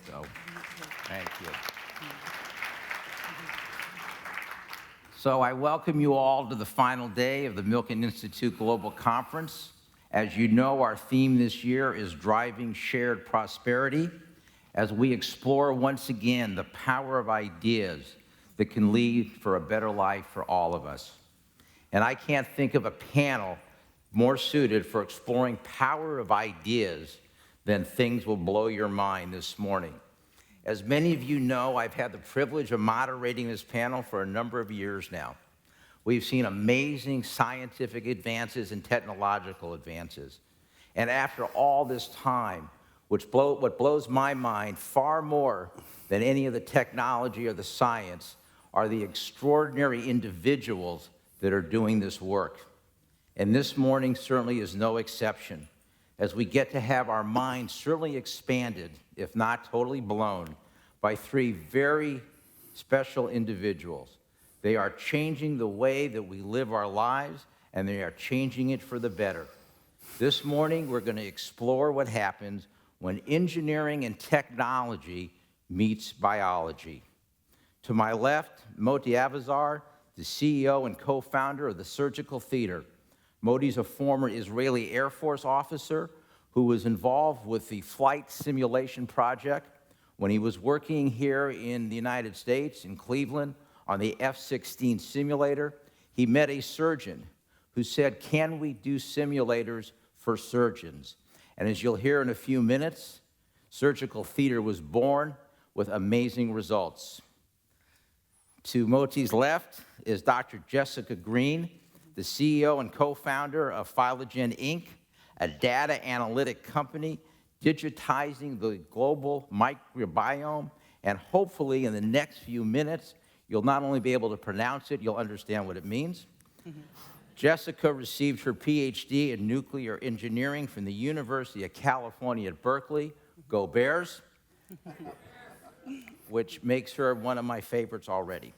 So, thank you. So I welcome you all to the final day of the Milken Institute Global Conference. As you know, our theme this year is Driving Shared Prosperity, as we explore once again the power of ideas that can lead for a better life for all of us. And I can't think of a panel more suited for exploring power of ideas than Things Will Blow Your Mind this morning. As many of you know, I've had the privilege of moderating this panel for a number of years now. We've seen amazing scientific advances and technological advances. And after all this time, what blows my mind far more than any of the technology or the science are the extraordinary individuals that are doing this work. And this morning certainly is no exception, as we get to have our minds certainly expanded, if not totally blown, by three very special individuals. They are changing the way that we live our lives, and they are changing it for the better. This morning, we're going to explore what happens when engineering and technology meets biology. To my left, Moty Avisar, the CEO and co-founder of the Surgical Theater. Moty's a former Israeli Air Force officer who was involved with the flight simulation project when he was working here in the United States, in Cleveland, on the F-16 simulator. He met a surgeon who said, "Can we do simulators for surgeons?" And as you'll hear in a few minutes, Surgical Theater was born with amazing results. To Moty's left is Dr. Jessica Green, the CEO and co-founder of Phylagen, Inc., a data analytic company digitizing the global microbiome. And hopefully in the next few minutes, you'll not only be able to pronounce it, you'll understand what it means. Jessica received her PhD in nuclear engineering from the University of California at Berkeley. Go Bears! Which makes her one of my favorites already.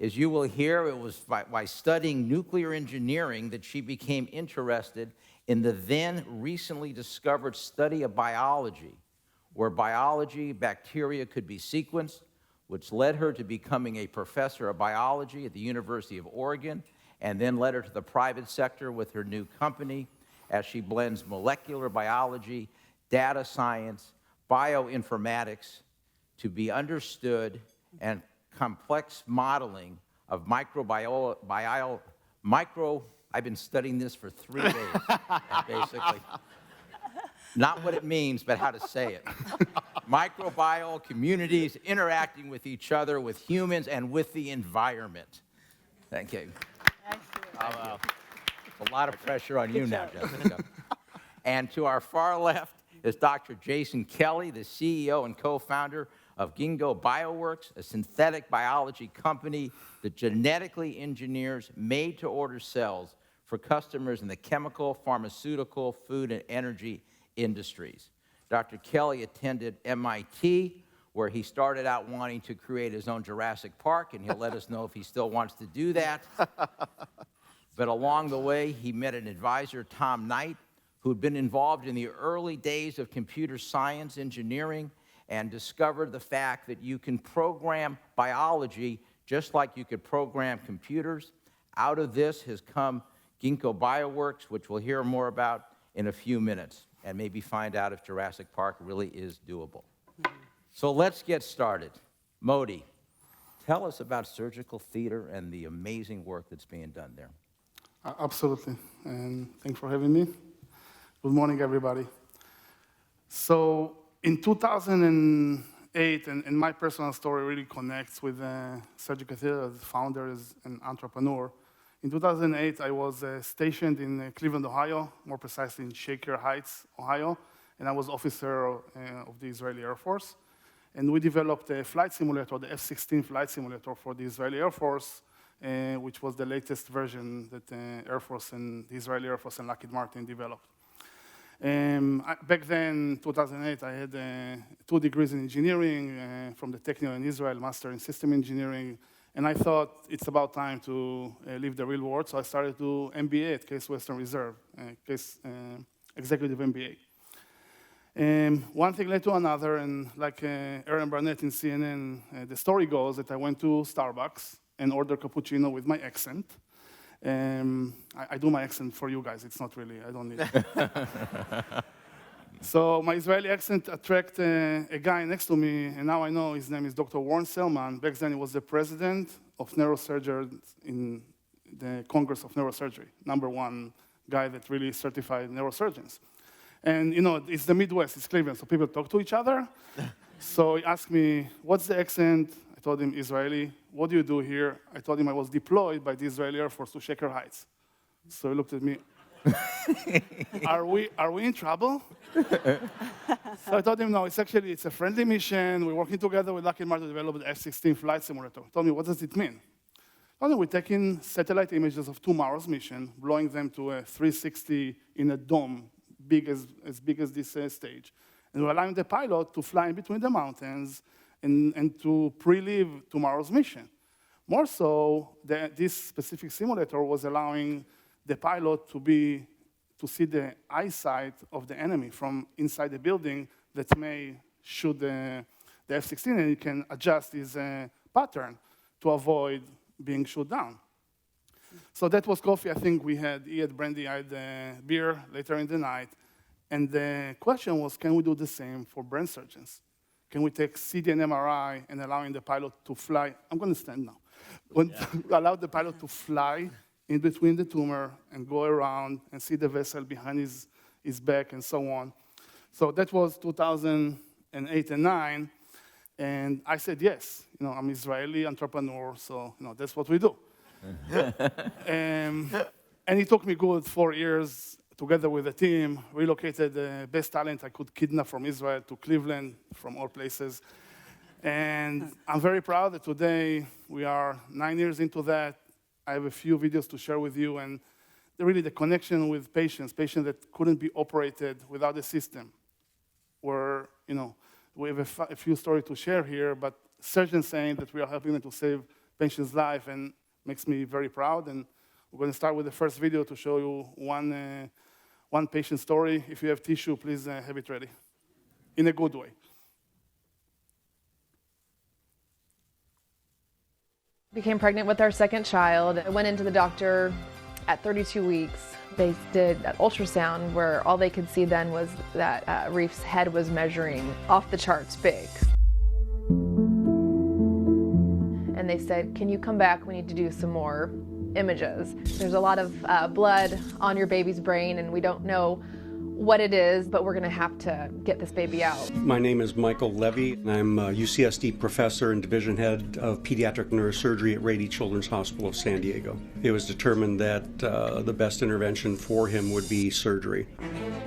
As you will hear, it was by studying nuclear engineering that she became interested in the then recently discovered study of biology, where bacteria could be sequenced, which led her to becoming a professor of biology at the University of Oregon, and then led her to the private sector with her new company as she blends molecular biology, data science, bioinformatics to be understood, and complex modeling of I've been studying this for 3 days, basically. Not what it means, but how to say it. Microbiome communities interacting with each other, with humans, and with the environment. Thank you. Thank you. A lot of pressure on you now, Jessica. And to our far left is Dr. Jason Kelly, the CEO and co-founder of Ginkgo Bioworks, a synthetic biology company that genetically engineers made-to-order cells for customers in the chemical, pharmaceutical, food, and energy industries. Dr. Kelly attended MIT, where he started out wanting to create his own Jurassic Park, and he'll let us know if he still wants to do that. But along the way, he met an advisor, Tom Knight, who had been involved in the early days of computer science engineering and discovered the fact that you can program biology just like you could program computers. Out of this has come Ginkgo Bioworks, which we'll hear more about in a few minutes, and maybe find out if Jurassic Park really is doable. So let's get started. Moty, tell us about Surgical Theater and the amazing work that's being done there. Absolutely, and thanks for having me. Good morning, everybody. So in 2008, and my personal story really connects with Surgical Theater as founder and entrepreneur. In 2008, I was stationed in Cleveland, Ohio, more precisely in Shaker Heights, Ohio, and I was officer of the Israeli Air Force. And we developed a flight simulator, the F-16 flight simulator for the Israeli Air Force, which was the latest version that the Israeli Air Force and Lockheed Martin developed. Back then, 2008, I had 2 degrees in engineering from the Technion in Israel, master in system engineering, and I thought it's about time to leave the real world, so I started to MBA at Case Western Reserve, Executive MBA. One thing led to another, and like Aaron Barnett in CNN, the story goes that I went to Starbucks and ordered cappuccino with my accent. I do my accent for you guys. It's not really, I don't need it. So my Israeli accent attracted a guy next to me, and now I know his name is Dr. Warren Selman. Back then he was the president of neurosurgeons in the Congress of Neurosurgery, #1 guy that really certified neurosurgeons. And it's the Midwest, it's Cleveland, so people talk to each other. So he asked me, what's the accent? I told him Israeli. What do you do here? I told him I was deployed by the Israeli Air Force to Shaker Heights. So he looked at me. Are we in trouble? So I told him, no, it's a friendly mission. We're working together with Lockheed Martin to develop the F-16 flight simulator. He told me, what does it mean? I told him, we're taking satellite images of 2 Mars missions, blowing them to a 360 in a dome, as big as this stage. And we're allowing the pilot to fly in between the mountains and to pre-leave tomorrow's mission. More so, this specific simulator was allowing the pilot to see the eyesight of the enemy from inside the building that may shoot the F-16, and he can adjust his pattern to avoid being shot down. So that was coffee. I think he had brandy, I had beer later in the night. And the question was, can we do the same for brain surgeons? Can we take CT and MRI and allowing the pilot to fly? I'm going to stand now. Allow the pilot to fly in between the tumor and go around and see the vessel behind his back and so on. So that was 2008 and 9. And I said, yes. I'm an Israeli entrepreneur, so that's what we do. And it took me good 4 years together with the team, relocated the best talent I could kidnap from Israel to Cleveland, from all places. And I'm very proud that today we are 9 years into that. I have a few videos to share with you, and really the connection with patients that couldn't be operated without the system. Where, we have a few stories to share here, but surgeons saying that we are helping them to save patients' life, and makes me very proud. And we're going to start with the first video to show you one patient story. If you have tissue, please have it ready, in a good way. Became pregnant with our second child. I went into the doctor at 32 weeks. They did an ultrasound where all they could see then was that Reef's head was measuring off the charts big. And they said, can you come back? We need to do some more images. There's a lot of blood on your baby's brain, and we don't know what it is, but we're going to have to get this baby out. My name is Michael Levy, and I'm a UCSD professor and division head of pediatric neurosurgery at Rady Children's Hospital of San Diego. It was determined that the best intervention for him would be surgery.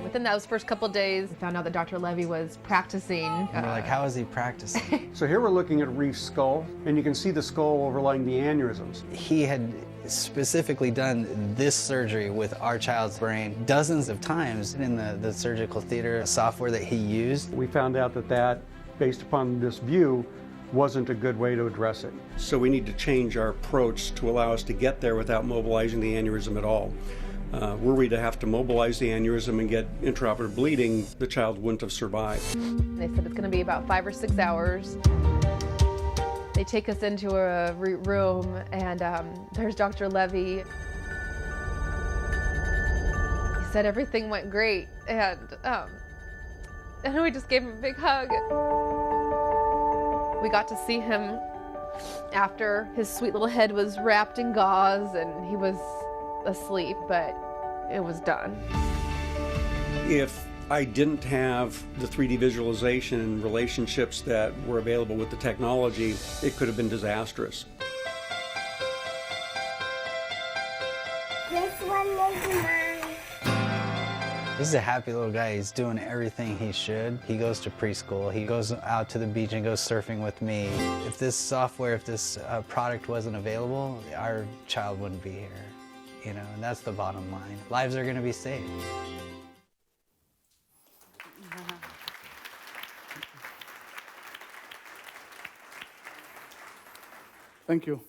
Within those first couple of days, we found out that Dr. Levy was practicing. And we're like, how is he practicing? So here we're looking at Reef's skull, and you can see the skull overlying the aneurysms. He had specifically done this surgery with our child's brain dozens of times in the surgical theater software that he used. We found out that based upon this view, wasn't a good way to address it. So we need to change our approach to allow us to get there without mobilizing the aneurysm at all. Were we to have to mobilize the aneurysm and get intraoperative bleeding, the child wouldn't have survived. They said it's going to be about 5 or 6 hours. They take us into a room, and there's Dr. Levy. He said everything went great, and we just gave him a big hug. We got to see him after his sweet little head was wrapped in gauze, and he was asleep, but it was done. If I didn't have the 3D visualization and relationships that were available with the technology, it could have been disastrous. This one is mine. He's a happy little guy. He's doing everything he should. He goes to preschool. He goes out to the beach and goes surfing with me. If this software, if this product wasn't available, our child wouldn't be here. And that's the bottom line. Lives are going to be saved. Thank you.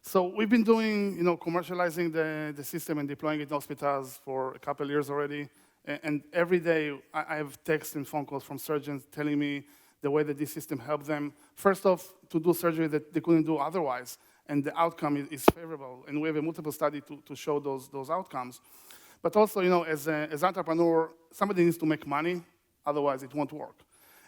So we've been doing, commercializing the system and deploying it in hospitals for a couple of years already. And every day, I have texts and phone calls from surgeons telling me the way that this system helped them, first off, to do surgery that they couldn't do otherwise, and the outcome is favorable. And we have a multiple study to show those outcomes. But also, as an entrepreneur, somebody needs to make money, otherwise it won't work.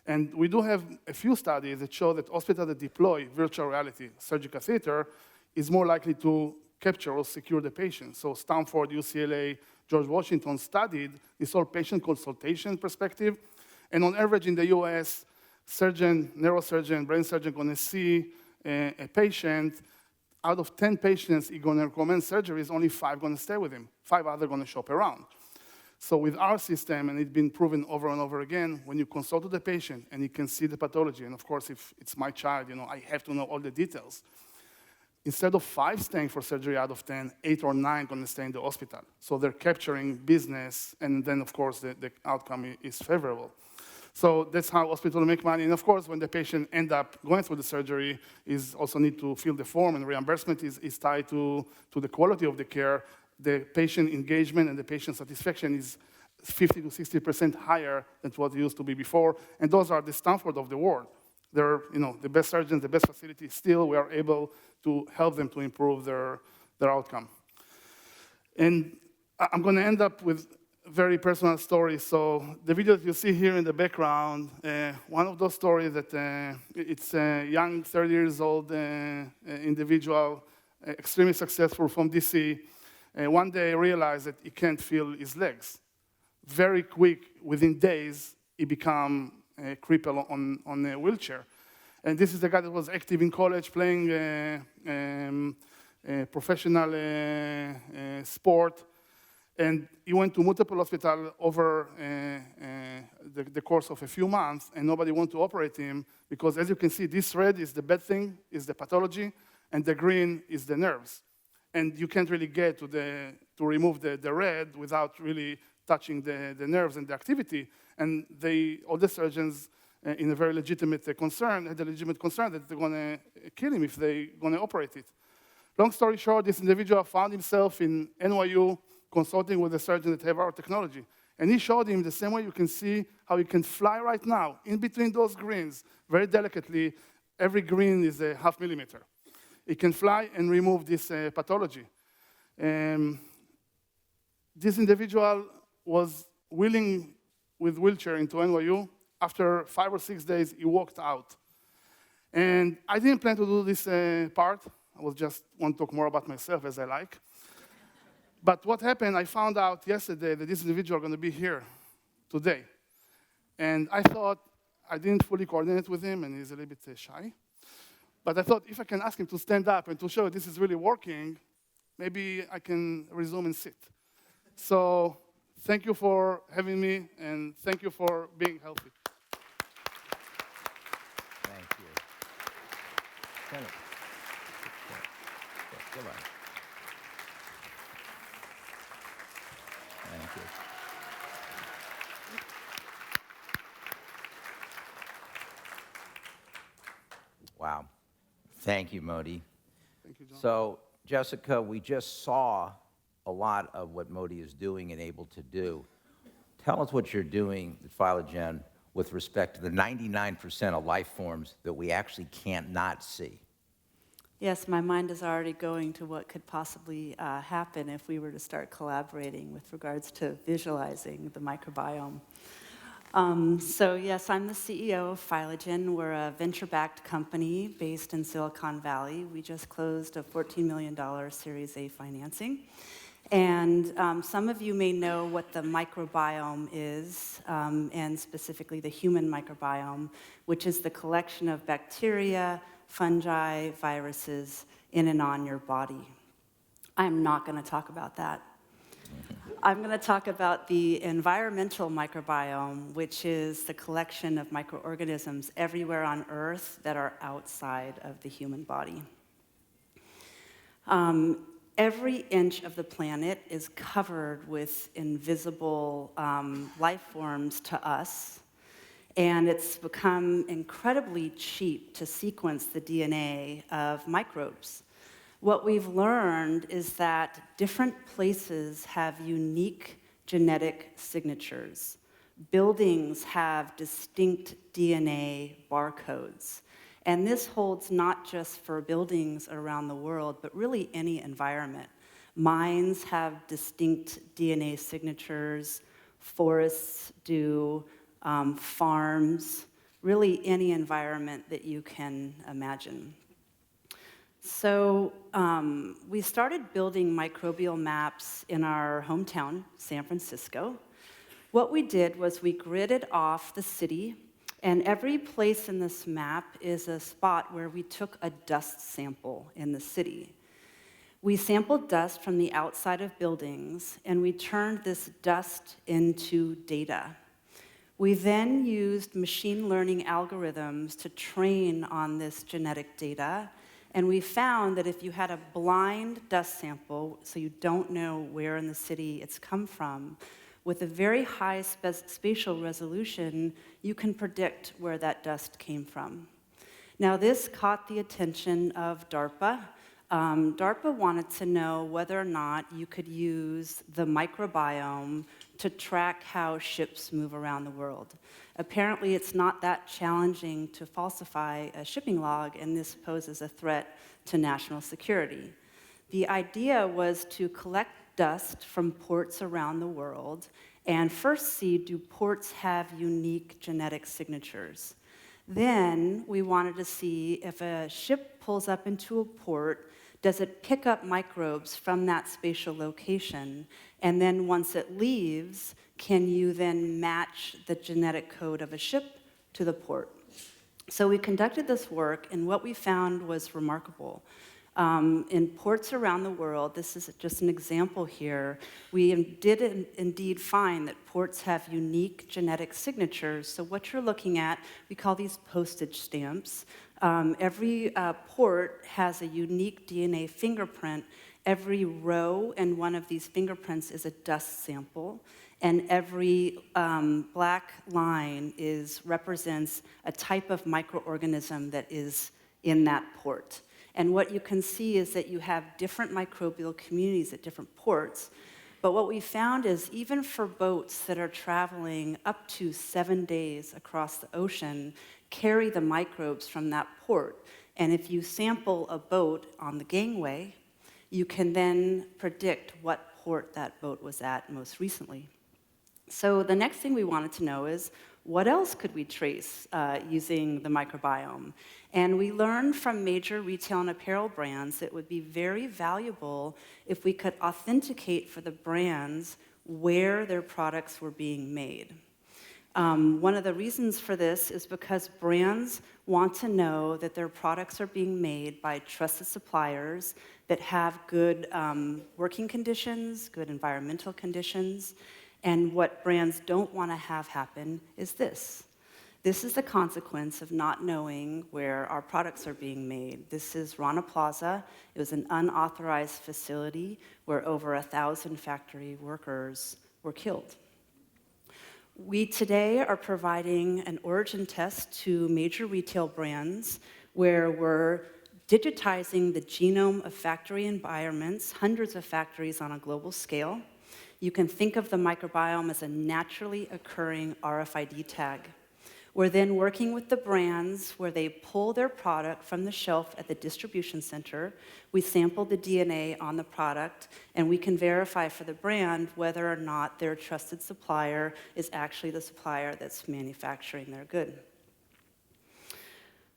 And we do have a few studies that show that hospitals that deploy virtual reality surgical theater is more likely to capture or secure the patient. So Stanford, UCLA, George Washington studied this whole patient consultation perspective. And on average in the US, surgeon, neurosurgeon, brain surgeon going to see a patient. Out of 10 patients he's going to recommend surgeries, only 5 going to stay with him. 5 other going to shop around. So with our system, and it's been proven over and over again, when you consult with the patient and you can see the pathology, and of course, if it's my child, I have to know all the details. Instead of 5 staying for surgery out of 10, 8 or 9 going to stay in the hospital. So they're capturing business, and then, of course, the outcome is favorable. So that's how hospitals make money. And of course, when the patient ends up going through the surgery, is also need to fill the form, and reimbursement is tied to the quality of the care. The patient engagement and the patient satisfaction is 50 to 60% higher than what it used to be before. And those are the Stanford of the world. They're the best surgeons, the best facilities. Still, we are able to help them to improve their outcome. And I'm going to end up with very personal story. So the video that you see here in the background, one of those stories that it's a young 30 years old individual, extremely successful from DC. One day realized that he can't feel his legs. Very quick, within days, he became a cripple on a wheelchair. And this is the guy that was active in college, playing professional sport. And he went to multiple hospitals over the course of a few months, and nobody wanted to operate him because, as you can see, this red is the bad thing, is the pathology, and the green is the nerves. And you can't really get to remove the red without really touching the nerves and the activity. And all the surgeons, in a very legitimate concern, had a legitimate concern that they're going to kill him if they're going to operate it. Long story short, this individual found himself in NYU consulting with a surgeon that have our technology. And he showed him the same way you can see how he can fly right now, in between those greens, very delicately. Every green is a 0.5 millimeter. He can fly and remove this pathology. This individual was willing with wheelchair into NYU. After 5 or 6 days, he walked out. And I didn't plan to do this part. I was just want to talk more about myself as I like. But what happened, I found out yesterday that this individual is going to be here today. And I thought, I didn't fully coordinate with him, and he's a little bit shy. But I thought if I can ask him to stand up and to show this is really working, maybe I can resume and sit. So thank you for having me, and thank you for being healthy. Thank you. Come on. Thank you. Wow. Thank you, Moty. Thank you, John. So, Jessica, we just saw a lot of what Moty is doing and able to do. Tell us what you're doing at Phylagen with respect to the 99% of life forms that we actually can't not see. Yes, my mind is already going to what could possibly happen if we were to start collaborating with regards to visualizing the microbiome. So yes, I'm the CEO of Phylagen. We're a venture-backed company based in Silicon Valley. We just closed a $14 million Series A financing. And some of you may know what the microbiome is, and specifically the human microbiome, which is the collection of bacteria, fungi, viruses in and on your body. I'm not going to talk about that. I'm going to talk about the environmental microbiome, which is the collection of microorganisms everywhere on Earth that are outside of the human body. Every inch of the planet is covered with invisible life forms to us, and it's become incredibly cheap to sequence the DNA of microbes. What we've learned is that different places have unique genetic signatures. Buildings have distinct DNA barcodes. And this holds not just for buildings around the world, but really any environment. Mines have distinct DNA signatures, forests do, farms, really any environment that you can imagine. So we started building microbial maps in our hometown, San Francisco. What we did was we gridded off the city, and every place in this map is a spot where we took a dust sample in the city. We sampled dust from the outside of buildings, and we turned this dust into data. We then used machine learning algorithms to train on this genetic data, and we found that if you had a blind dust sample, so you don't know where in the city it's come from, with a very high spatial resolution, you can predict where that dust came from. Now, this caught the attention of DARPA. DARPA wanted to know whether or not you could use the microbiome to track how ships move around the world. Apparently, it's not that challenging to falsify a shipping log, and this poses a threat to national security. The idea was to collect dust from ports around the world and first see, do ports have unique genetic signatures? Then we wanted to see if a ship pulls up into a port, does it pick up microbes from that spatial location? And then once it leaves, can you then match the genetic code of a ship to the port? So we conducted this work, and what we found was remarkable. In ports around the world, this is just an example here, we did indeed find that ports have unique genetic signatures. So what you're looking at, we call these postage stamps. Every port has a unique DNA fingerprint. Every row in one of these fingerprints is a dust sample, and every black line represents a type of microorganism that is in that port. And what you can see is that you have different microbial communities at different ports. But what we found is even for boats that are traveling up to 7 days across the ocean, carry the microbes from that port. And if you sample a boat on the gangway, you can then predict what port that boat was at most recently. So the next thing we wanted to know is, what else could we trace using the microbiome? And we learned from major retail and apparel brands that it would be very valuable if we could authenticate for the brands where their products were being made. One of the reasons for this is because brands want to know that their products are being made by trusted suppliers that have good working conditions, good environmental conditions. And what brands don't want to have happen is this. This is the consequence of not knowing where our products are being made. This is Rana Plaza. It was an unauthorized facility where over 1,000 factory workers were killed. We today are providing an origin test to major retail brands where we're digitizing the genome of factory environments, hundreds of factories on a global scale. You can think of the microbiome as a naturally occurring RFID tag. We're then working with the brands where they pull their product from the shelf at the distribution center. We sample the DNA on the product, and we can verify for the brand whether or not their trusted supplier is actually the supplier that's manufacturing their good.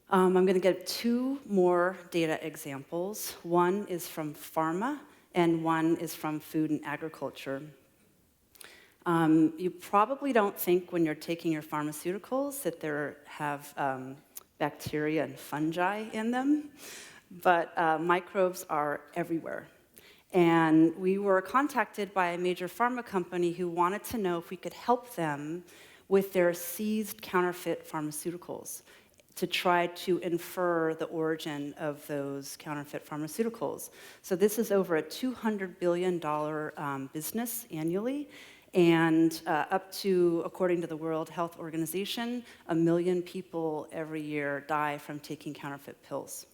I'm going to give 2 more data examples. One is from pharma, and one is from food and agriculture. You probably don't think when you're taking your pharmaceuticals that they have bacteria and fungi in them, but microbes are everywhere. And we were contacted by a major pharma company who wanted to know if we could help them with their seized counterfeit pharmaceuticals to try to infer the origin of those counterfeit pharmaceuticals. So this is over a $200 billion business annually, and up to, according to the World Health Organization, 1 million people every year die from taking counterfeit pills.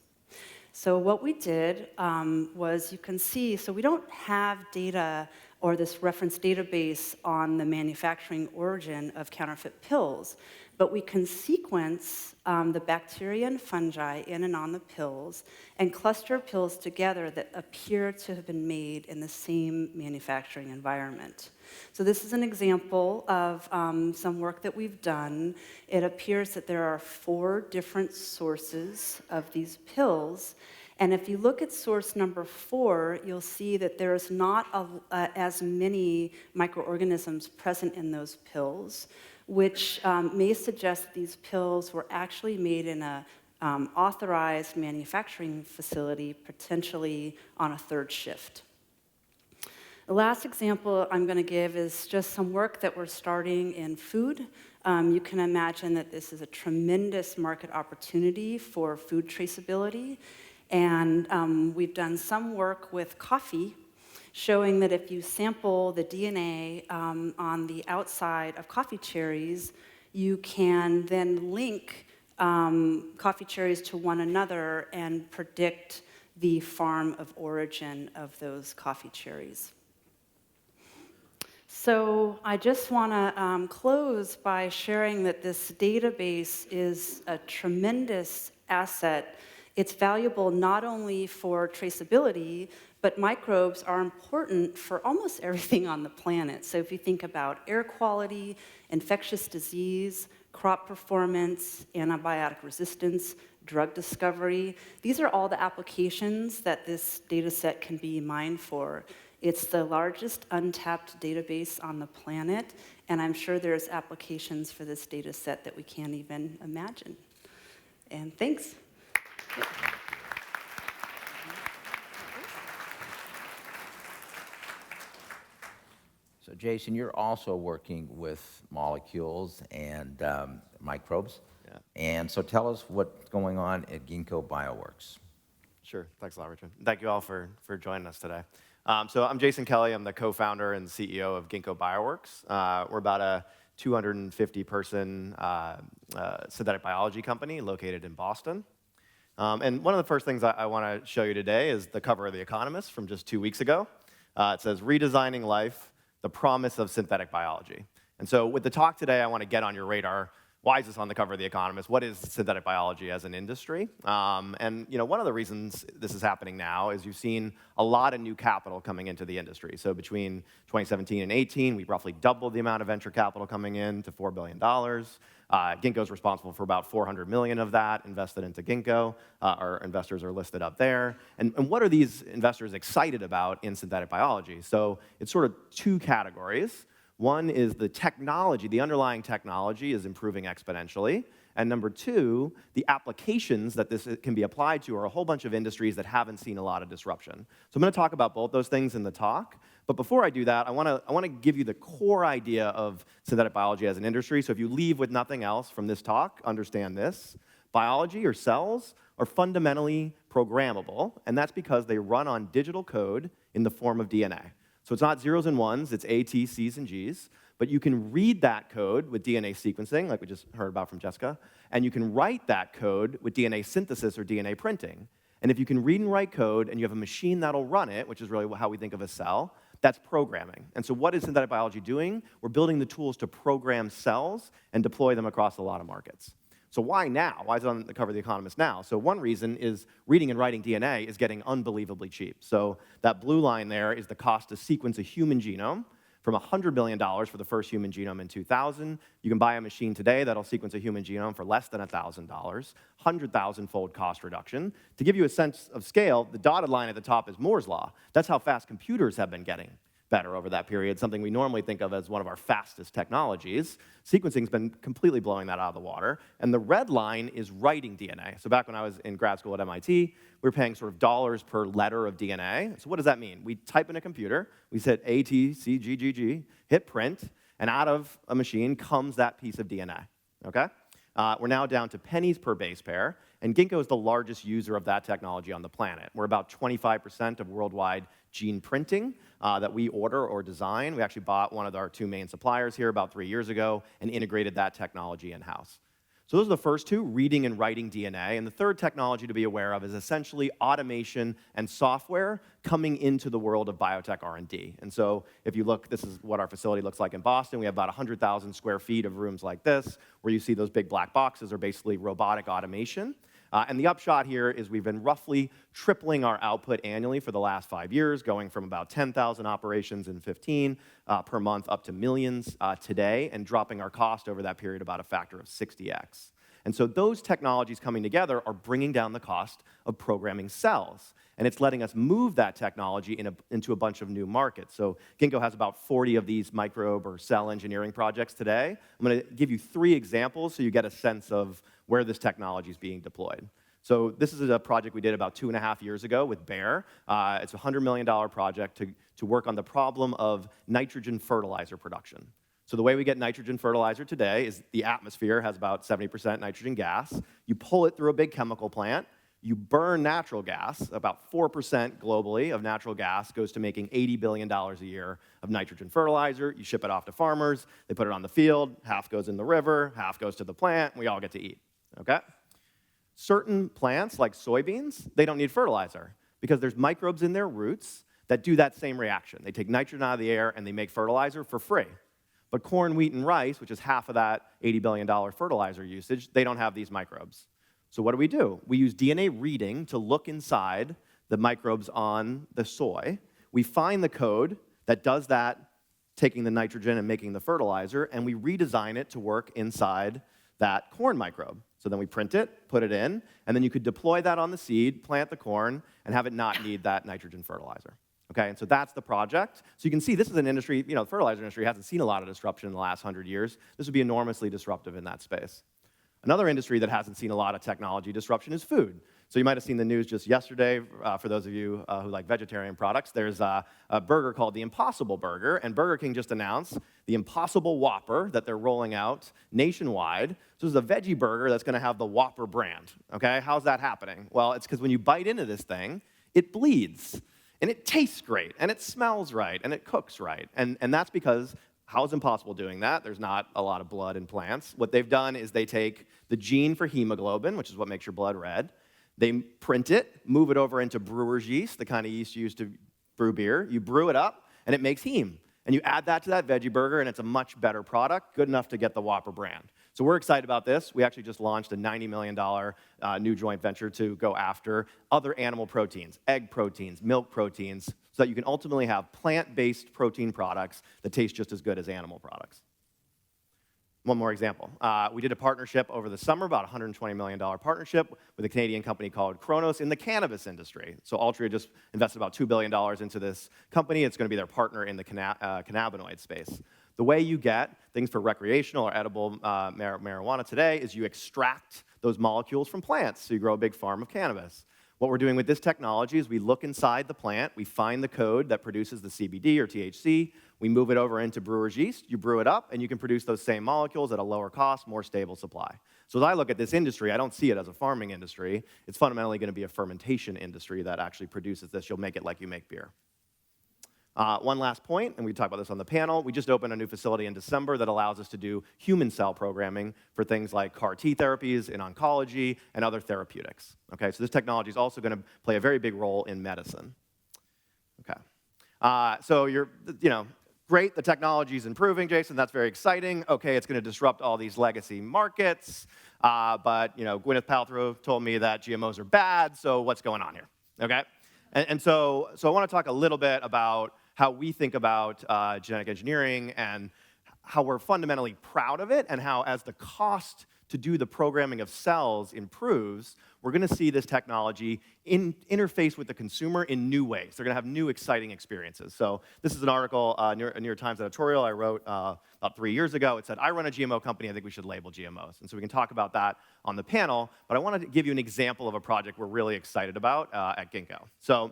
So what we did was, you can see, so we don't have data or this reference database on the manufacturing origin of counterfeit pills. But we can sequence the bacteria and fungi in and on the pills and cluster pills together that appear to have been made in the same manufacturing environment. So this is an example of some work that we've done. It appears that there are 4 different sources of these pills. And if you look at source number 4, you'll see that there's not as many microorganisms present in those pills, which may suggest that these pills were actually made in a authorized manufacturing facility, potentially on a 3rd shift. The last example I'm going to give is just some work that we're starting in food. You can imagine that this is a tremendous market opportunity for food traceability. And we've done some work with coffee, showing that if you sample the DNA on the outside of coffee cherries, you can then link coffee cherries to one another and predict the farm of origin of those coffee cherries. So I just want to close by sharing that this database is a tremendous asset. It's valuable not only for traceability, but microbes are important for almost everything on the planet. So if you think about air quality, infectious disease, crop performance, antibiotic resistance, drug discovery, these are all the applications that this data set can be mined for. It's the largest untapped database on the planet, and I'm sure there's applications for this data set that we can't even imagine. And thanks. So Jason, you're also working with molecules and microbes. Yeah. And so tell us what's going on at Ginkgo Bioworks. Sure. Thanks a lot, Richard. Thank you all for joining us today. So I'm Jason Kelly. I'm the co-founder and CEO of Ginkgo Bioworks. We're about a 250-person synthetic biology company located in Boston. And one of the first things I want to show you today is the cover of The Economist from just 2 weeks ago. It says, "Redesigning Life, the Promise of Synthetic Biology." And so with the talk today, I want to get on your radar. Why is this on the cover of The Economist? What is synthetic biology as an industry? And one of the reasons this is happening now is you've seen a lot of new capital coming into the industry. So between 2017 and 18, we roughly doubled the amount of venture capital coming in to $4 billion. Ginkgo's responsible for about $400 million of that invested into Ginkgo. Our investors are listed up there. And what are these investors excited about in synthetic biology? So it's sort of 2 categories. One is the technology, the underlying technology is improving exponentially. And number 2, the applications that this can be applied to are a whole bunch of industries that haven't seen a lot of disruption. So I'm going to talk about both those things in the talk. But before I do that, I want to give you the core idea of synthetic biology as an industry. So if you leave with nothing else from this talk, understand this. Biology, or cells, are fundamentally programmable, and that's because they run on digital code in the form of DNA. So it's not zeros and ones, it's A, T, C's, and G's. But you can read that code with DNA sequencing, like we just heard about from Jessica, and you can write that code with DNA synthesis or DNA printing. And if you can read and write code and you have a machine that'll run it, which is really how we think of a cell, that's programming. And so what is synthetic biology doing? We're building the tools to program cells and deploy them across a lot of markets. So why now? Why is it on the cover of The Economist now? So one reason is reading and writing DNA is getting unbelievably cheap. So that blue line there is the cost to sequence a human genome. From $100 million for the first human genome in 2000, you can buy a machine today that'll sequence a human genome for less than $1,000, 100,000-fold cost reduction. To give you a sense of scale, the dotted line at the top is Moore's Law. That's how fast computers have been getting better over that period, something we normally think of as one of our fastest technologies. Sequencing's been completely blowing that out of the water. And the red line is writing DNA. So back when I was in grad school at MIT, we were paying sort of dollars per letter of DNA. So what does that mean? We type in a computer, we hit A, T, C, G, G, G, hit print, and out of a machine comes that piece of DNA, okay? We're now down to pennies per base pair, and Ginkgo is the largest user of that technology on the planet. We're about 25% of worldwide gene printing that we order or design. We actually bought one of our 2 main suppliers here about 3 years ago and integrated that technology in-house. So those are the first two, reading and writing DNA. And the third technology to be aware of is essentially automation and software coming into the world of biotech R&D. And so if you look, this is what our facility looks like in Boston. We have about 100,000 square feet of rooms like this, where you see those big black boxes are basically robotic automation. And the upshot here is we've been roughly tripling our output annually for the last 5 years, going from about 10,000 operations in 15 per month up to millions today, and dropping our cost over that period about a factor of 60x. And so those technologies coming together are bringing down the cost of programming cells. And it's letting us move that technology into a bunch of new markets. So Ginkgo has about 40 of these microbe or cell engineering projects today. I'm going to give you 3 examples so you get a sense of where this technology is being deployed. So this is a project we did about 2.5 years ago with Bayer. It's a $100 million project to work on the problem of nitrogen fertilizer production. So the way we get nitrogen fertilizer today is the atmosphere has about 70% nitrogen gas. You pull it through a big chemical plant. You burn natural gas. About 4% globally of natural gas goes to making $80 billion a year of nitrogen fertilizer. You ship it off to farmers. They put it on the field. Half goes in the river. Half goes to the plant. And we all get to eat. Okay? Certain plants, like soybeans, they don't need fertilizer because there's microbes in their roots that do that same reaction. They take nitrogen out of the air and they make fertilizer for free. But corn, wheat, and rice, which is half of that $80 billion fertilizer usage, they don't have these microbes. So what do? We use DNA reading to look inside the microbes on the soy. We find the code that does that, taking the nitrogen and making the fertilizer, and we redesign it to work inside that corn microbe. So then we print it, put it in, and then you could deploy that on the seed, plant the corn, and have it not need that nitrogen fertilizer. Okay, and so that's the project. So you can see this is an industry, the fertilizer industry hasn't seen a lot of disruption in the last 100 years. This would be enormously disruptive in that space. Another industry that hasn't seen a lot of technology disruption is food. So you might have seen the news just yesterday, for those of you who like vegetarian products, there's a burger called the Impossible Burger, and Burger King just announced the Impossible Whopper that they're rolling out nationwide. So this is a veggie burger that's going to have the Whopper brand, okay? How's that happening? Well, it's because when you bite into this thing, it bleeds, and it tastes great, and it smells right, and it cooks right, and that's because how is Impossible doing that? There's not a lot of blood in plants. What they've done is they take the gene for hemoglobin, which is what makes your blood red. They print it, move it over into brewer's yeast, the kind of yeast you use to brew beer. You brew it up, and it makes heme. And you add that to that veggie burger, and it's a much better product, good enough to get the Whopper brand. So we're excited about this. We actually just launched a $90 million new joint venture to go after other animal proteins, egg proteins, milk proteins, so that you can ultimately have plant-based protein products that taste just as good as animal products. One more example. We did a partnership over the summer, about a $120 million partnership with a Canadian company called Kronos in the cannabis industry. So Altria just invested about $2 billion into this company. It's going to be their partner in the cannabinoid space. The way you get things for recreational or edible marijuana today is you extract those molecules from plants, so you grow a big farm of cannabis. What we're doing with this technology is we look inside the plant, we find the code that produces the CBD or THC, we move it over into brewer's yeast, you brew it up, and you can produce those same molecules at a lower cost, more stable supply. So as I look at this industry, I don't see it as a farming industry. It's fundamentally going to be a fermentation industry that actually produces this. You'll make it like you make beer. One last point, and we talked about this on the panel, we just opened a new facility in December that allows us to do human cell programming for things like CAR T therapies in oncology and other therapeutics. Okay, so this technology is also going to play a very big role in medicine. Okay, so great, the technology is improving, Jason, that's very exciting. Okay, it's going to disrupt all these legacy markets, but Gwyneth Paltrow told me that GMOs are bad, so what's going on here? Okay, and so I want to talk a little bit about how we think about genetic engineering and how we're fundamentally proud of it, and how as the cost to do the programming of cells improves, we're going to see this technology interface with the consumer in new ways. They're going to have new, exciting experiences. So this is an article, a New York Times editorial I wrote about 3 years ago. It said, I run a GMO company, I think we should label GMOs. And so we can talk about that on the panel, but I wanted to give you an example of a project we're really excited about at Ginkgo. So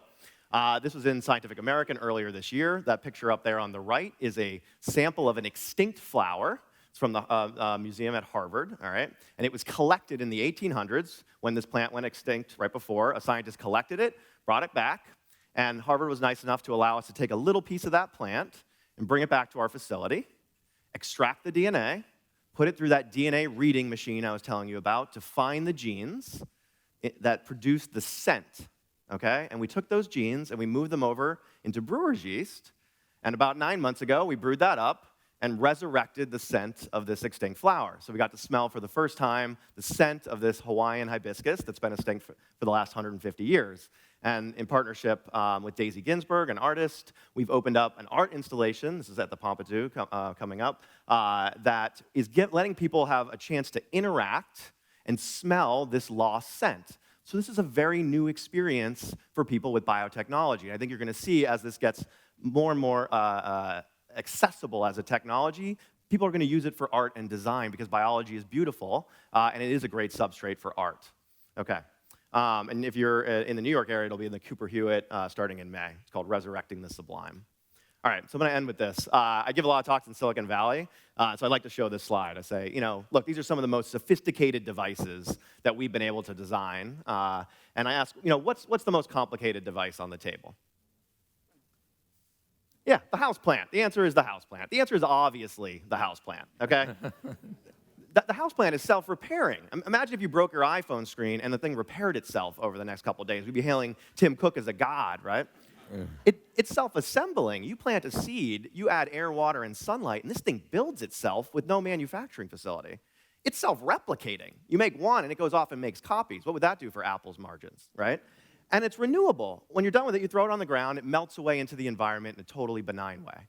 this was in Scientific American earlier this year. That picture up there on the right is a sample of an extinct flower. It's from the museum at Harvard, all right? And it was collected in the 1800s when this plant went extinct right before. A scientist collected it, brought it back, and Harvard was nice enough to allow us to take a little piece of that plant and bring it back to our facility, extract the DNA, put it through that DNA reading machine I was telling you about to find the genes that produce the scent, okay? And we took those genes and we moved them over into brewer's yeast, and about 9 months ago, we brewed that up and resurrected the scent of this extinct flower. So we got to smell for the first time the scent of this Hawaiian hibiscus that's been extinct for the last 150 years. And in partnership with Daisy Ginsburg, an artist, we've opened up an art installation, this is at the Pompidou coming up, that is letting people have a chance to interact and smell this lost scent. So this is a very new experience for people with biotechnology. I think you're going to see as this gets more and more accessible as a technology, people are going to use it for art and design because biology is beautiful, and it is a great substrate for art. Okay. And if you're in the New York area, it'll be in the Cooper Hewitt starting in May. It's called Resurrecting the Sublime. All right, so I'm going to end with this. I give a lot of talks in Silicon Valley, so I'd like to show this slide. I say, look, these are some of the most sophisticated devices that we've been able to design. And I ask, what's the most complicated device on the table? Yeah, the house plant. The answer is the house plant. The answer is obviously the house plant, okay? The house plant is self-repairing. Imagine if you broke your iPhone screen and the thing repaired itself over the next couple of days. We'd be hailing Tim Cook as a god, right? Yeah. It's self-assembling. You plant a seed, you add air, water, and sunlight, and this thing builds itself with no manufacturing facility. It's self-replicating. You make one, and it goes off and makes copies. What would that do for Apple's margins, right? And it's renewable. When you're done with it, you throw it on the ground, it melts away into the environment in a totally benign way.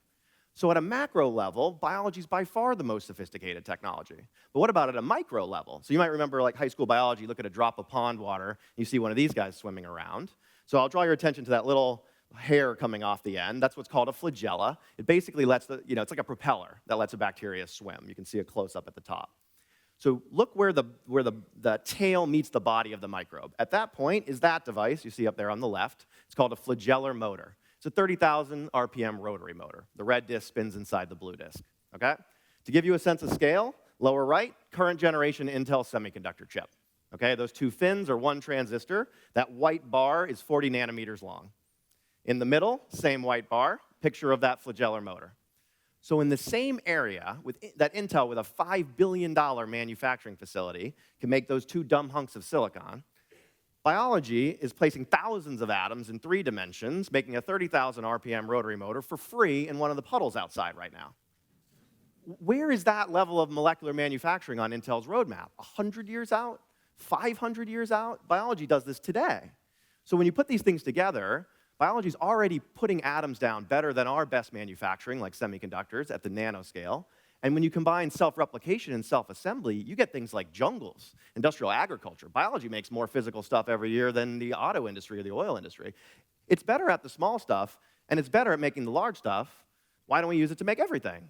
So at a macro level, biology is by far the most sophisticated technology. But what about at a micro level? So you might remember like high school biology, look at a drop of pond water, you see one of these guys swimming around. So I'll draw your attention to that little hair coming off the end. That's what's called a flagella. It basically lets it's like a propeller that lets a bacteria swim. You can see a close-up at the top. So look where the tail meets the body of the microbe. At that point is that device you see up there on the left. It's called a flagellar motor. It's a 30,000 RPM rotary motor. The red disc spins inside the blue disc, okay? To give you a sense of scale, lower right, current generation Intel semiconductor chip. Okay, those two fins are one transistor. That white bar is 40 nanometers long. In the middle, same white bar, picture of that flagellar motor. So in the same area, that Intel with a $5 billion manufacturing facility can make those two dumb hunks of silicon, biology is placing thousands of atoms in 3 dimensions, making a 30,000 RPM rotary motor for free in one of the puddles outside right now. Where is that level of molecular manufacturing on Intel's roadmap? 100 years out? 500 years out? Biology does this today. So when you put these things together, biology is already putting atoms down better than our best manufacturing, like semiconductors, at the nanoscale. And when you combine self-replication and self-assembly, you get things like jungles, industrial agriculture. Biology makes more physical stuff every year than the auto industry or the oil industry. It's better at the small stuff, and it's better at making the large stuff. Why don't we use it to make everything?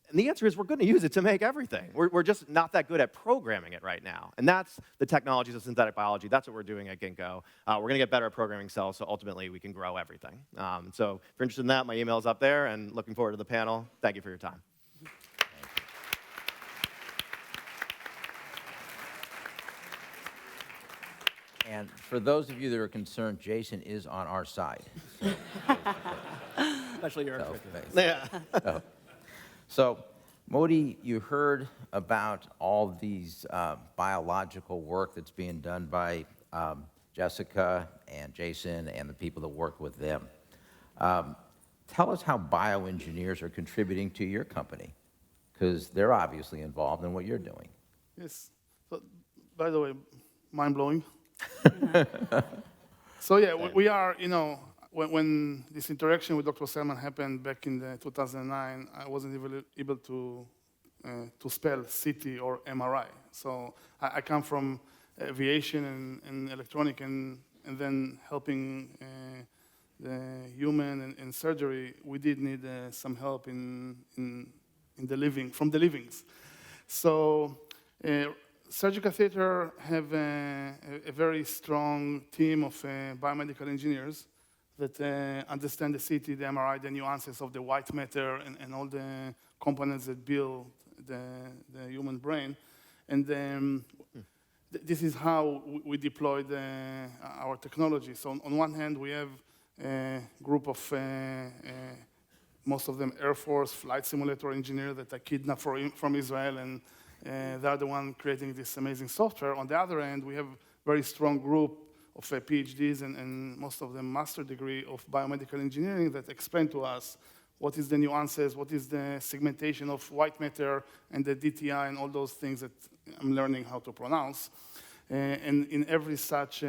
And the answer is we're going to use it to make everything. We're just not that good at programming it right now. And that's the technologies of synthetic biology. That's what we're doing at Ginkgo. We're going to get better at programming cells, so ultimately we can grow everything. So if you're interested in that, my email is up there, and looking forward to the panel. Thank you for your time. And for those of you that are concerned, Jason is on our side. Especially your Yeah. So, Moty, you heard about all these biological work that's being done by Jessica and Jason and the people that work with them. Tell us how bioengineers are contributing to your company, because they're obviously involved in what you're doing. Yes. So, by the way, mind-blowing. So yeah, we are, when this interaction with Dr. Selman happened back in 2009, I wasn't even able to spell CT or MRI. So I come from aviation and electronic, and then helping the human and surgery. We did need some help in the from the livings. So. Surgical theater have a very strong team of biomedical engineers that understand the CT, the MRI, the nuances of the white matter, and all the components that build the human brain. And this is how we deployed our technology. So on one hand, we have a group of most of them Air Force flight simulator engineers that are kidnapped from Israel, and they're the one creating this amazing software. On the other end, we have a very strong group of PhDs and most of them master degree of biomedical engineering that explain to us what is the nuances, what is the segmentation of white matter and the DTI and all those things that I'm learning how to pronounce. And in every such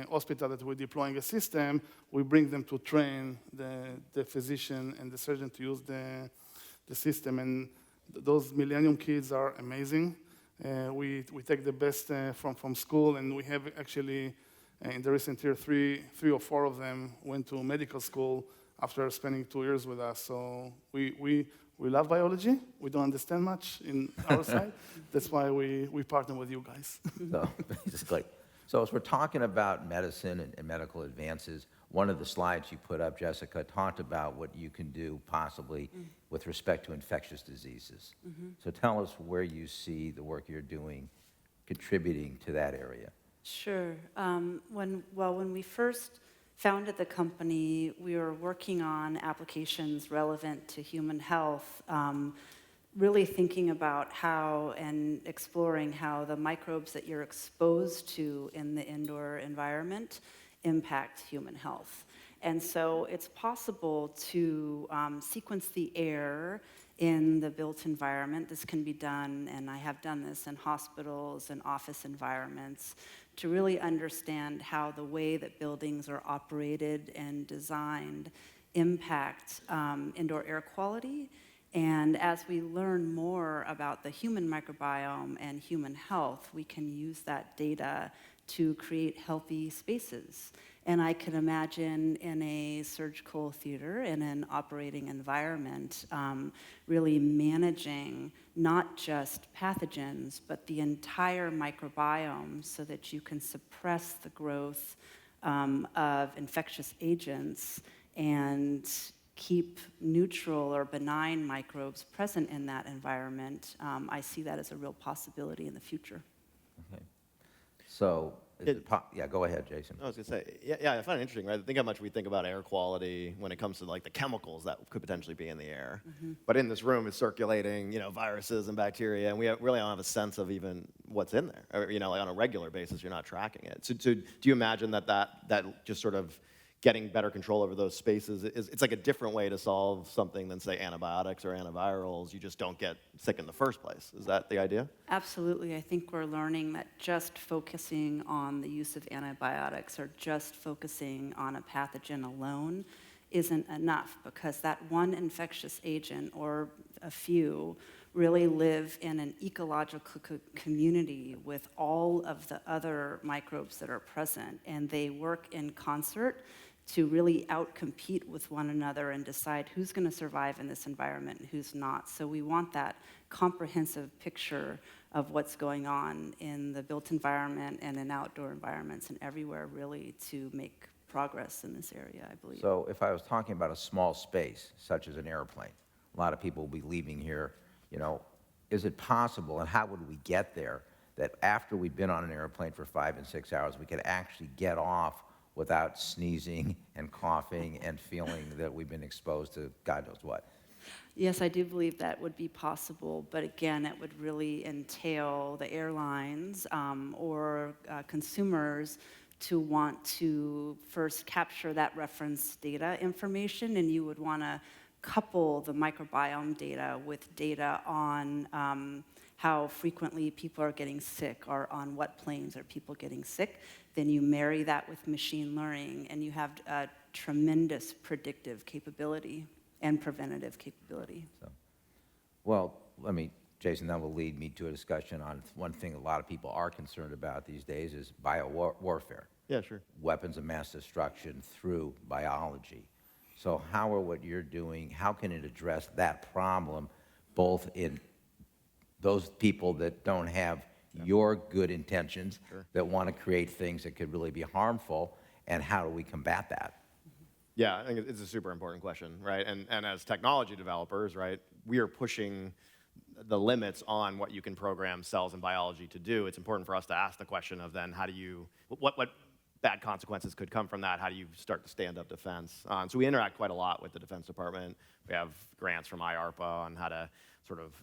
hospital that we're deploying a system, we bring them to train the physician and the surgeon to use the system. And those Millennium kids are amazing. We take the best from school, and we have actually, in the recent year, three or four of them went to medical school after spending 2 years with us. So we love biology. We don't understand much in our side. That's why we partner with you guys. So, basically, so as we're talking about medicine and medical advances, one of the slides you put up, Jessica, talked about what you can do possibly with respect to infectious diseases. So tell us where you see the work you're doing contributing to that area. Sure. When we first founded the company, we were working on applications relevant to human health, really thinking about how and exploring how the microbes that you're exposed to in the indoor environment impact human health. And so it's possible to sequence the air in the built environment. This can be done, and I have done this in hospitals and office environments, to really understand how the way that buildings are operated and designed impact indoor air quality. And as we learn more about the human microbiome and human health, we can use that data to create healthy spaces. And I can imagine in a surgical theater, in an operating environment, really managing not just pathogens, but the entire microbiome so that you can suppress the growth of infectious agents and keep neutral or benign microbes present in that environment. I see that as a real possibility in the future. Okay. So, yeah, go ahead, Jason. I was going to say, yeah, I find it interesting, right? Think how much we think about air quality when it comes to like the chemicals that could potentially be in the air. But in this room, it's circulating, viruses and bacteria, and we really don't have a sense of even what's in there. Or, like on a regular basis, you're not tracking it. So do you imagine that just sort of getting better control over those spaces, it's like a different way to solve something than, say, antibiotics or antivirals? You just don't get sick in the first place. Is that the idea? Absolutely. I think we're learning that just focusing on the use of antibiotics or just focusing on a pathogen alone isn't enough, because that one infectious agent or a few really live in an ecological community with all of the other microbes that are present, and they work in concert to really outcompete with one another and decide who's going to survive in this environment and who's not. So we want that comprehensive picture of what's going on in the built environment and in outdoor environments and everywhere, really, to make progress in this area, I believe. So if I was talking about a small space, such as an airplane, a lot of people will be leaving here, is it possible, and how would we get there, that after we've been on an airplane for 5 and 6 hours, we could actually get off without sneezing and coughing and feeling that we've been exposed to God knows what? Yes, I do believe that would be possible, but again, it would really entail the airlines or consumers to want to first capture that reference data information, and you would want to couple the microbiome data with data on how frequently people are getting sick or on what planes are people getting sick. Then you marry that with machine learning, and you have a tremendous predictive capability and preventative capability. So, well, Jason, that will lead me to a discussion on one thing a lot of people are concerned about these days is biowarfare. Yeah, sure. Weapons of mass destruction through biology. So what you're doing, how can it address that problem, both in those people that don't have your good intentions, that want to create things that could really be harmful, and how do we combat that? Yeah, I think it's a super important question, right? And as technology developers, right, we are pushing the limits on what you can program cells and biology to do. It's important for us to ask the question of then what bad consequences could come from that. How do you start to stand up defense? So we interact quite a lot with the Defense Department. We have grants from IARPA on how to sort of,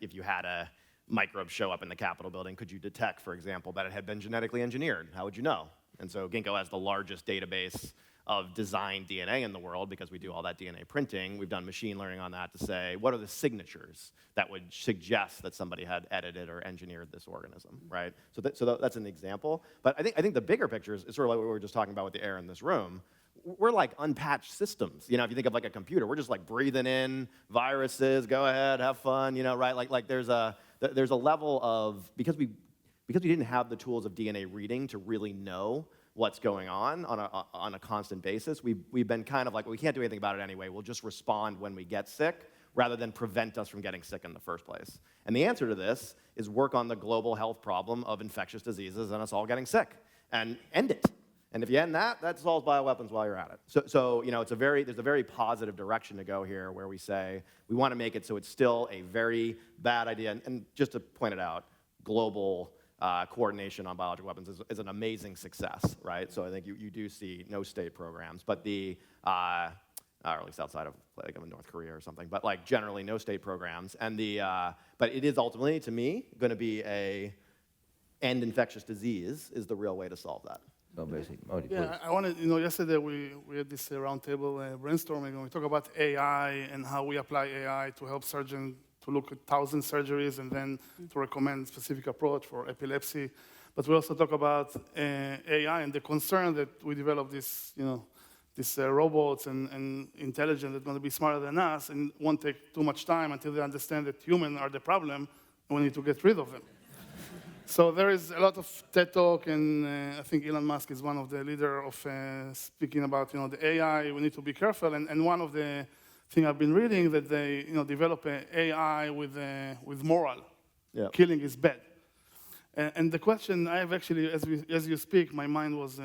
if you had a microbe show up in the Capitol building, could you detect, for example, that it had been genetically engineered? How would you know? And so Ginkgo has the largest database of designed DNA in the world because we do all that DNA printing. We've done machine learning on that to say, what are the signatures that would suggest that somebody had edited or engineered this organism, right? So that's an example. But I think the bigger picture is sort of like what we were just talking about with the air in this room. We're like unpatched systems. You know, if you think of like a computer, we're just like breathing in viruses, go ahead, have fun, you know, right? Like there's a level of, because we didn't have the tools of DNA reading to really know what's going on a constant basis, we've been kind of like, well, we can't do anything about it anyway. We'll just respond when we get sick rather than prevent us from getting sick in the first place. And the answer to this is work on the global health problem of infectious diseases and us all getting sick and end it. And if you end that, that solves bioweapons while you're at it. So you know, there's a very positive direction to go here where we say we want to make it so it's still a very bad idea. And just to point it out, global coordination on biological weapons is an amazing success, right? So I think you do see no state programs, but or at least outside of like North Korea or something, but like generally no state programs. And but it is ultimately, to me, going to be end infectious disease is the real way to solve that. So basically, Moty, Yeah, please. I wanted, yesterday we had this roundtable brainstorming, and we talk about AI and how we apply AI to help surgeons to look at 1,000 surgeries and then to recommend specific approach for epilepsy. But we also talk about AI and the concern that we develop these robots and intelligence that's going to be smarter than us and won't take too much time until they understand that humans are the problem and we need to get rid of them. So there is a lot of TED Talk, and I think Elon Musk is one of the leaders of speaking about the AI. We need to be careful, and one of the things I've been reading that they develop an AI with moral. Yeah. Killing is bad. And the question I have actually, as you speak, my mind was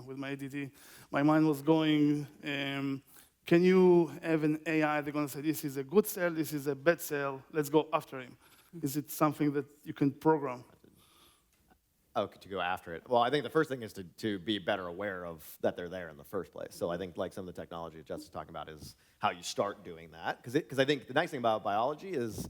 with my ADD, my mind was going. Can you have an AI that's going to say this is a good cell, this is a bad cell, let's go after him? Is it something that you can program? Oh, to go after it. Well, I think the first thing is to be better aware of that they're there in the first place. So I think like some of the technology that Jess is talking about is how you start doing that. Because I think the nice thing about biology is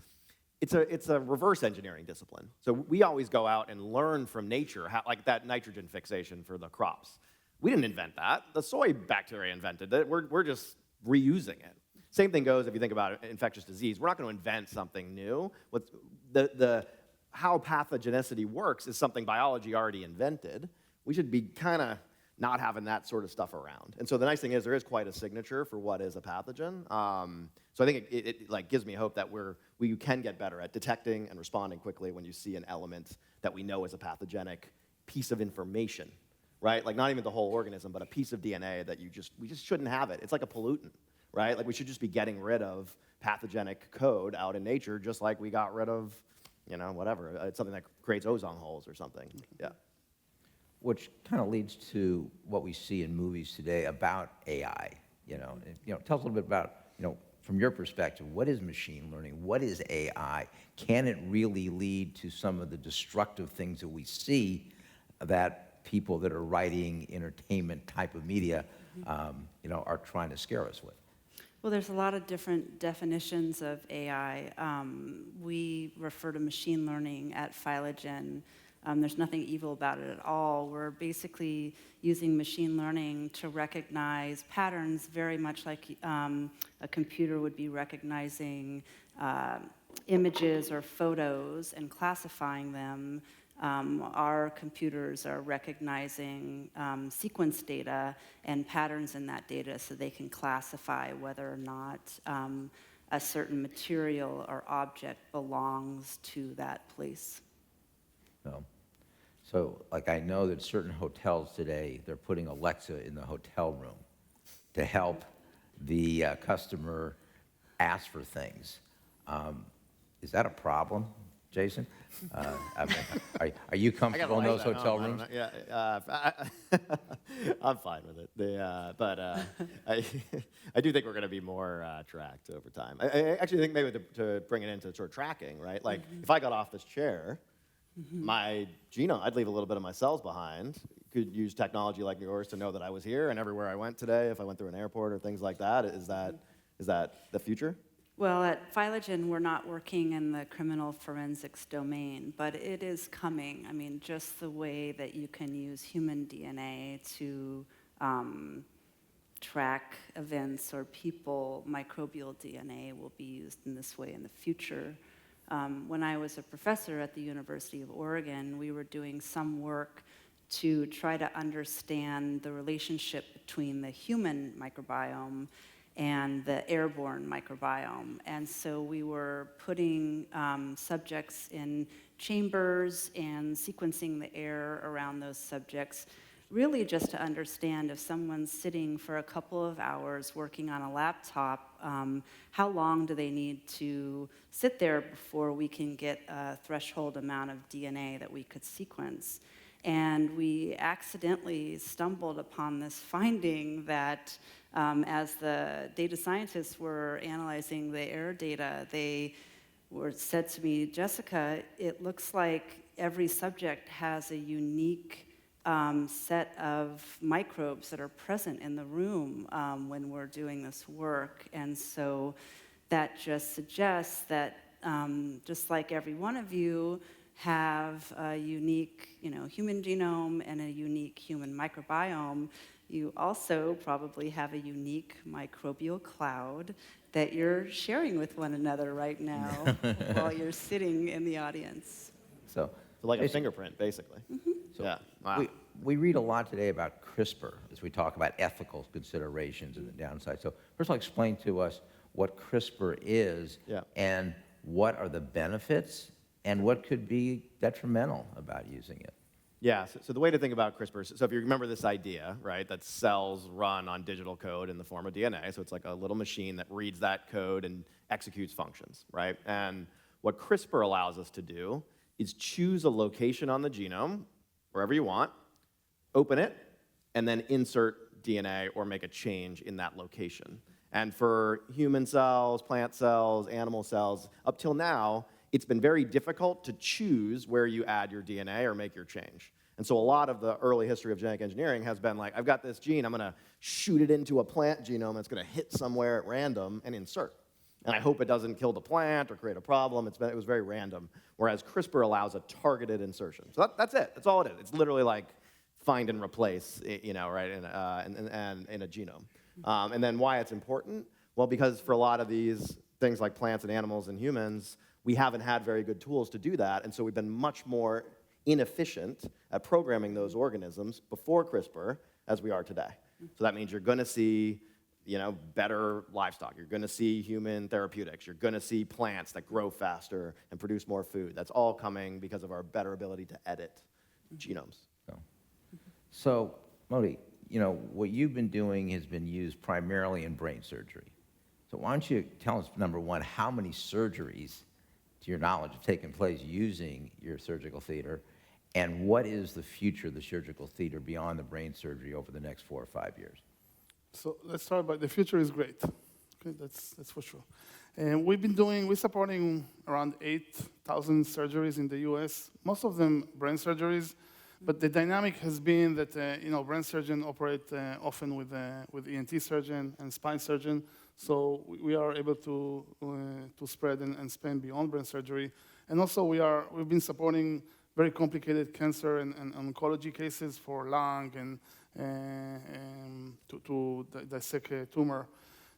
it's a reverse engineering discipline. So we always go out and learn from nature, how, like that nitrogen fixation for the crops. We didn't invent that. The soy bacteria invented it. We're just reusing it. Same thing goes if you think about infectious disease. We're not going to invent something new. How pathogenicity works is something biology already invented. We should be kind of not having that sort of stuff around. And so the nice thing is there is quite a signature for what is a pathogen. So I think it like gives me hope that we can get better at detecting and responding quickly when you see an element that we know is a pathogenic piece of information, right? Like not even the whole organism, but a piece of DNA that we just shouldn't have it. It's like a pollutant, right? Like we should just be getting rid of pathogenic code out in nature, just like we got rid of whatever. It's something that creates ozone holes or something. Yeah. Which kind of leads to what we see in movies today about AI. Tell us a little bit about, from your perspective, what is machine learning? What is AI? Can it really lead to some of the destructive things that we see that people that are writing entertainment type of media, are trying to scare us with? Well, there's a lot of different definitions of AI. We refer to machine learning at Phylagen. There's nothing evil about it at all. We're basically using machine learning to recognize patterns very much like a computer would be recognizing images or photos and classifying them. Our computers are recognizing sequence data and patterns in that data so they can classify whether or not a certain material or object belongs to that place. So like I know that certain hotels today, they're putting Alexa in the hotel room to help the customer ask for things. Is that a problem, Jason? Are you comfortable in those hotel rooms? Yeah, I'm fine with it. But I do think we're going to be more tracked over time. I actually think maybe to bring it into sort of tracking, right? Like if I got off this chair, my genome, I'd leave a little bit of my cells behind. could use technology like yours to know that I was here and everywhere I went today, if I went through an airport or things like that. Is that the future? Well, at Phylagen, we're not working in the criminal forensics domain, but it is coming. I mean, just the way that you can use human DNA to track events or people, microbial DNA will be used in this way in the future. When I was a professor at the University of Oregon, we were doing some work to try to understand the relationship between the human microbiome and the airborne microbiome. And so we were putting subjects in chambers and sequencing the air around those subjects, really just to understand if someone's sitting for a couple of hours working on a laptop, how long do they need to sit there before we can get a threshold amount of DNA that we could sequence. And we accidentally stumbled upon this finding that as the data scientists were analyzing the air data, they said to me, Jessica, it looks like every subject has a unique set of microbes that are present in the room when we're doing this work. And so that just suggests that just like every one of you have a unique, human genome and a unique human microbiome, you also probably have a unique microbial cloud that you're sharing with one another right now while you're sitting in the audience. So like a fingerprint, basically. Mm-hmm. So yeah. Wow. we read a lot today about CRISPR as we talk about ethical considerations and the downside. So first of all, explain to us what CRISPR is and what are the benefits and what could be detrimental about using it. Yeah, so the way to think about CRISPR, so if you remember this idea, right, that cells run on digital code in the form of DNA, so it's like a little machine that reads that code and executes functions, right? And what CRISPR allows us to do is choose a location on the genome, wherever you want, open it, and then insert DNA or make a change in that location. And for human cells, plant cells, animal cells, up till now, it's been very difficult to choose where you add your DNA or make your change. And so a lot of the early history of genetic engineering has been like, I've got this gene, I'm going to shoot it into a plant genome, and it's going to hit somewhere at random and insert. And I hope it doesn't kill the plant or create a problem. It was very random, whereas CRISPR allows a targeted insertion. So that's it. That's all it is. It's literally like find and replace, right, in a genome. And then why it's important? Well, because for a lot of these things like plants and animals and humans, we haven't had very good tools to do that, and so we've been much more inefficient at programming those organisms before CRISPR as we are today. So that means you're going to see, better livestock. You're going to see human therapeutics. You're going to see plants that grow faster and produce more food. That's all coming because of our better ability to edit genomes. So, Moty, what you've been doing has been used primarily in brain surgery. So why don't you tell us, number one, how many surgeries, to your knowledge, have taken place using your surgical theater, and what is the future of the surgical theater beyond the brain surgery over the next 4 or 5 years? So let's start by the future is great. Okay, that's for sure. And we're supporting around 8,000 surgeries in the US, most of them brain surgeries, but the dynamic has been that, brain surgeons operate often with ENT surgeon and spine surgeon, so we are able to spread and span beyond brain surgery. And also we've been supporting very complicated cancer and oncology cases for lung and to dissect a tumor.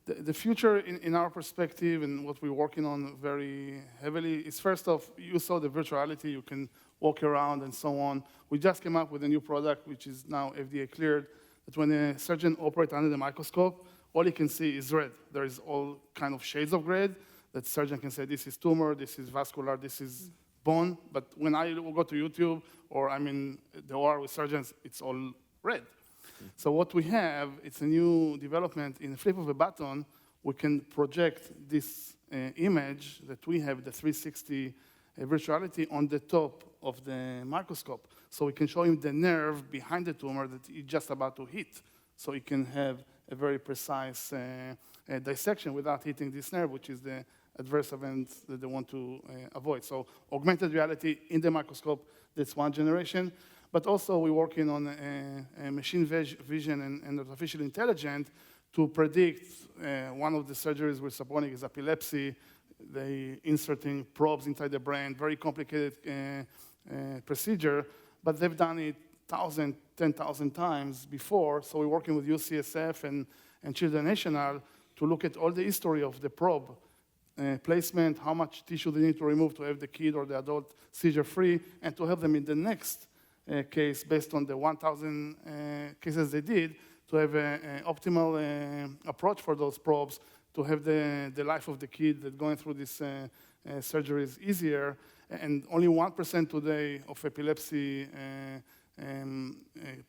The future, in our perspective, and what we're working on very heavily, is first off, you saw the virtuality, you can walk around and so on. We just came up with a new product, which is now FDA cleared, that when a surgeon operates under the microscope, all he can see is red. There is all kind of shades of red that surgeon can say, this is tumor, this is vascular, this is bone. But when I go to YouTube or I'm in the OR with surgeons, it's all red. So what we have, it's a new development. In the flip of a button, we can project this image that we have, the 360 virtuality, on the top of the microscope. So we can show him the nerve behind the tumor that he's just about to hit. So he can have a very precise dissection without hitting this nerve, which is the adverse event that they want to avoid. So augmented reality in the microscope, that's one generation. But also we're working on machine vision and artificial intelligence to predict one of the surgeries we're supporting is epilepsy. They inserting probes inside the brain, very complicated procedure, but they've done it 1,000, 10,000 times before. So we're working with UCSF and Children's National to look at all the history of the probe placement, how much tissue they need to remove to have the kid or the adult seizure-free, and to help them in the next case, based on the 1,000 cases they did, to have an optimal approach for those probes, to have the life of the kid that's going through this surgeries easier. And only 1% today of epilepsy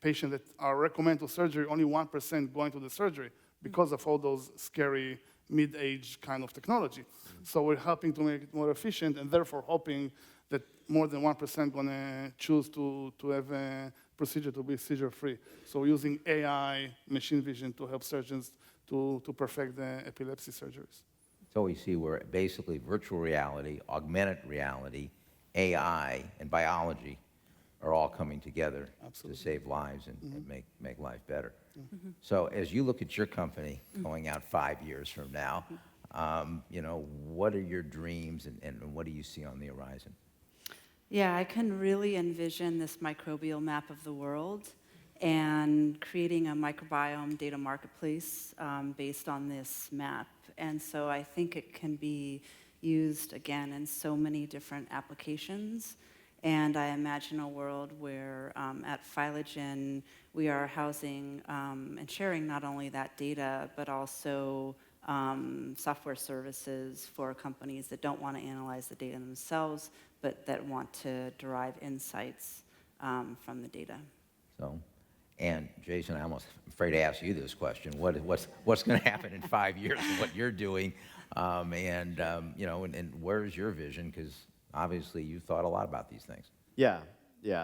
patients that are recommended to surgery, only 1% going to the surgery because of all those scary mid-age kind of technology. So we're helping to make it more efficient, and therefore hoping that more than 1% going to choose to have a procedure to be seizure-free. So we're using AI, machine vision to help surgeons to perfect the epilepsy surgeries. So we see where basically virtual reality, augmented reality, AI, and biology are all coming together to save lives and make life better. So as you look at your company going out 5 years from now, what are your dreams and what do you see on the horizon? Yeah, I can really envision this microbial map of the world and creating a microbiome data marketplace based on this map. And so I think it can be used, again, in so many different applications. And I imagine a world where at Phylagen, we are housing and sharing not only that data, but also software services for companies that don't want to analyze the data themselves, but that want to derive insights from the data. And Jason, I'm almost afraid to ask you this question. What's going to happen in 5 years and what you're doing? And where's your vision? Because obviously you've thought a lot about these things. Yeah,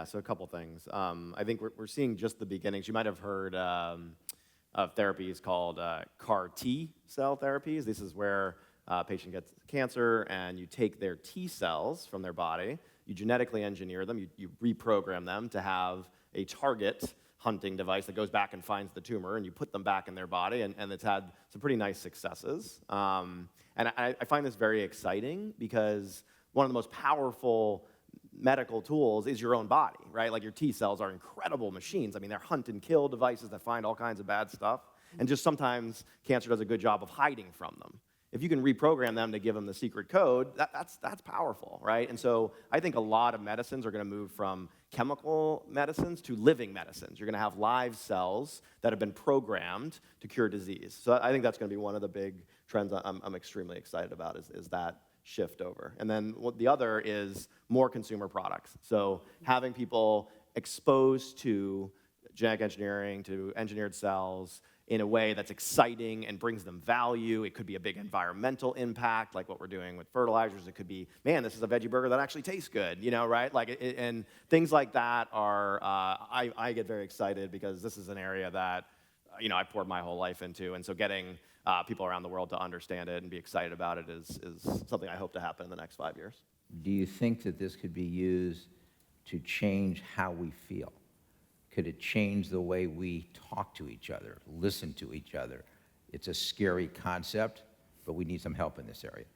so a couple things. I think we're seeing just the beginnings. You might have heard of therapies called CAR T cell therapies. This is where a patient gets cancer and you take their T cells from their body, you genetically engineer them, you reprogram them to have a target hunting device that goes back and finds the tumor, and you put them back in their body, and it's had some pretty nice successes. And I find this very exciting because one of the most powerful medical tools is your own body, right? Like your T cells are incredible machines. I mean, they're hunt and kill devices that find all kinds of bad stuff. And just sometimes cancer does a good job of hiding from them. If you can reprogram them to give them the secret code, that's powerful, right? And so I think a lot of medicines are going to move from chemical medicines to living medicines. You're going to have live cells that have been programmed to cure disease. So I think that's going to be one of the big trends I'm extremely excited about is that shift over. And then the other is more consumer products. So having people exposed to genetic engineering, to engineered cells, in a way that's exciting and brings them value. It could be a big environmental impact, like what we're doing with fertilizers. It could be, man, this is a veggie burger that actually tastes good, right? And things like that are, I get very excited because this is an area that, I poured my whole life into. And so getting people around the world to understand it and be excited about it is something I hope to happen in the next 5 years. Do you think that this could be used to change how we feel? Could it change the way we talk to each other, listen to each other? It's a scary concept, but we need some help in this area.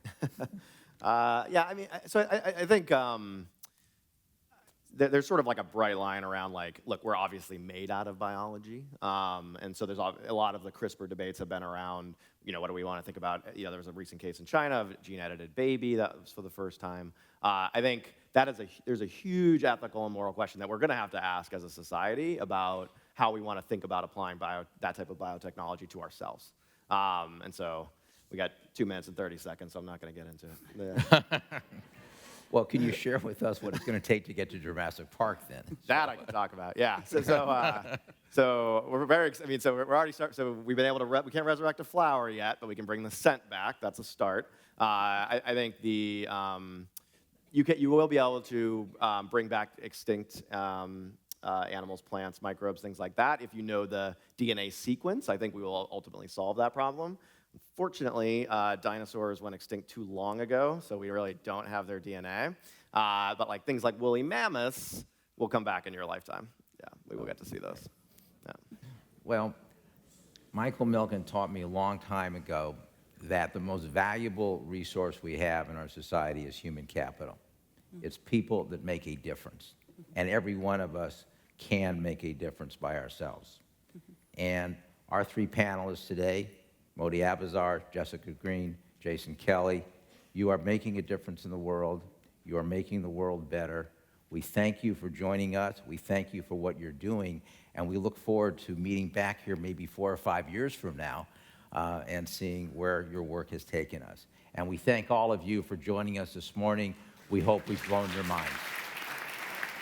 I think there's sort of like a bright line around look, we're obviously made out of biology. And so there's a lot of the CRISPR debates have been around, what do we want to think about? There was a recent case in China of a gene-edited baby that was for the first time. I think there's a huge ethical and moral question that we're going to have to ask as a society about how we want to think about applying that type of biotechnology to ourselves. And so we got 2 minutes and 30 seconds, so I'm not going to get into it. Well, can you share with us what it's going to take to get to Jurassic Park then? That I can talk about, yeah. So we're very excited. So we're already starting. So we've been able to, we can't resurrect a flower yet, but we can bring the scent back. That's a start. I think you will be able to bring back extinct animals, plants, microbes, things like that. If you know the DNA sequence, I think we will ultimately solve that problem. Unfortunately, dinosaurs went extinct too long ago, so we really don't have their DNA. But things like woolly mammoths, will come back in your lifetime. Yeah, we will get to see those. Yeah. Well, Michael Milken taught me a long time ago that the most valuable resource we have in our society is human capital. It's people that make a difference, and every one of us can make a difference by ourselves. And our three panelists today, Moty Avisar, Jessica Green, Jason Kelly, you are making a difference in the world. You are making the world better. We thank you for joining us. We thank you for what you're doing, and we look forward to meeting back here maybe 4 or 5 years from now and seeing where your work has taken us. And we thank all of you for joining us this morning. We hope we've blown your minds.